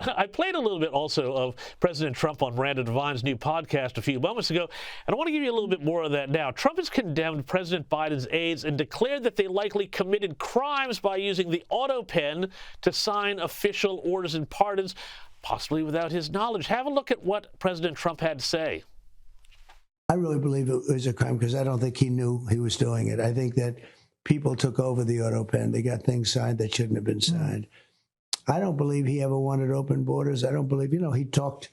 I played a little bit also of President Trump on Miranda Devine's new podcast a few moments ago, and I want to give you a little bit more of that now. Trump has condemned President Biden's aides and declared that they likely committed crimes by using the autopen to sign official orders and pardons, possibly without his knowledge. Have a look at what President Trump had to say. I really believe it was a crime because I don't think he knew he was doing it. I think that people took over the autopen. They got things signed that shouldn't have been signed. I don't believe he ever wanted open borders. I don't believe, he talked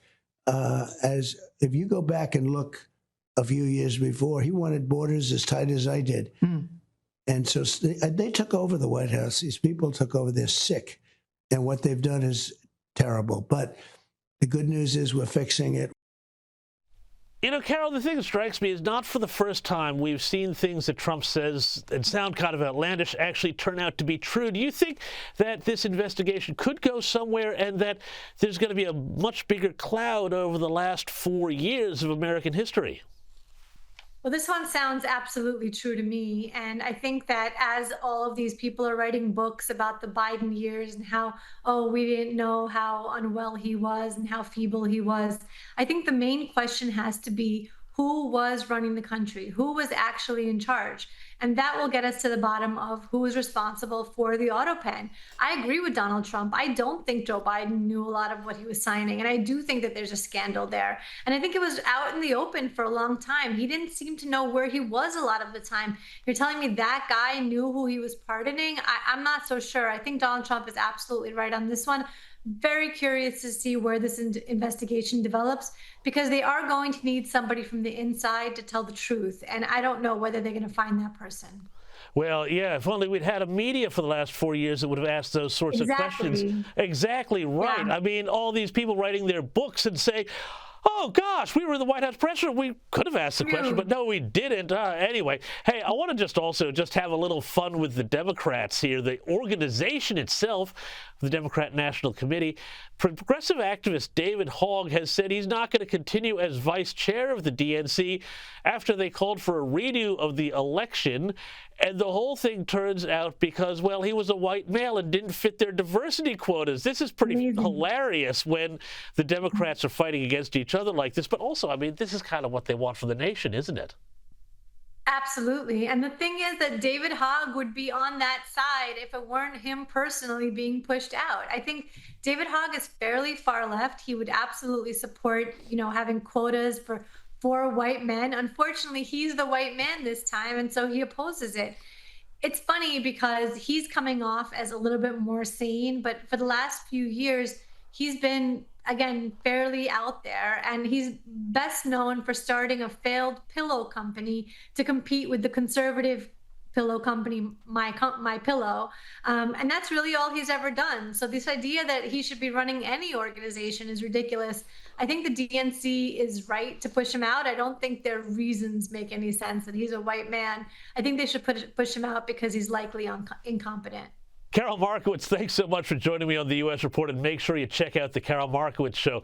as, if you go back and look a few years before, he wanted borders as tight as I did. And so they took over the White House. These people took over. They're sick. And what they've done is terrible. But the good news is we're fixing it. Carol, the thing that strikes me is not for the first time we've seen things that Trump says and sound kind of outlandish actually turn out to be true. Do you think that this investigation could go somewhere and that there's going to be a much bigger cloud over the last 4 years of American history? Well, this one sounds absolutely true to me. And I think that as all of these people are writing books about the Biden years and how, we didn't know how unwell he was and how feeble he was, I think the main question has to be who was running the country, who was actually in charge. And that will get us to the bottom of who was responsible for the autopen. I agree with Donald Trump. I don't think Joe Biden knew a lot of what he was signing. And I do think that there's a scandal there. And I think it was out in the open for a long time. He didn't seem to know where he was a lot of the time. You're telling me that guy knew who he was pardoning? I'm not so sure. I think Donald Trump is absolutely right on this one. Very curious to see where this investigation develops, because they are going to need somebody from the inside to tell the truth. And I don't know whether they're going to find that person. Well, yeah, if only we'd had a media for the last 4 years that would have asked those sorts of questions. Exactly right. Yeah. I mean, all these people writing their books and saying, oh, gosh, we were the White House press room. We could have asked the question, but no, we didn't. Anyway, hey, I want to just have a little fun with the Democrats here. The organization itself, the Democrat National Committee, progressive activist David Hogg has said he's not going to continue as vice chair of the DNC after they called for a redo of the election. And the whole thing turns out because, well, he was a white male and didn't fit their diversity quotas. This is pretty hilarious when the Democrats are fighting against each other like this. But also, I mean, this is kind of what they want for the nation, isn't it? Absolutely. And the thing is that David Hogg would be on that side if it weren't him personally being pushed out. I think David Hogg is fairly far left. He would absolutely support, having quotas for white men. Unfortunately, he's the white man this time, and so he opposes it. It's funny because he's coming off as a little bit more sane, but for the last few years, he's been, again, fairly out there, and he's best known for starting a failed pillow company to compete with the conservative pillow company, My Pillow. And that's really all he's ever done. So this idea that he should be running any organization is ridiculous. I think the DNC is right to push him out. I don't think their reasons make any sense that he's a white man. I think they should push him out because he's likely incompetent. Karol Markowicz, thanks so much for joining me on the U.S. Report, and make sure you check out the Karol Markowicz Show.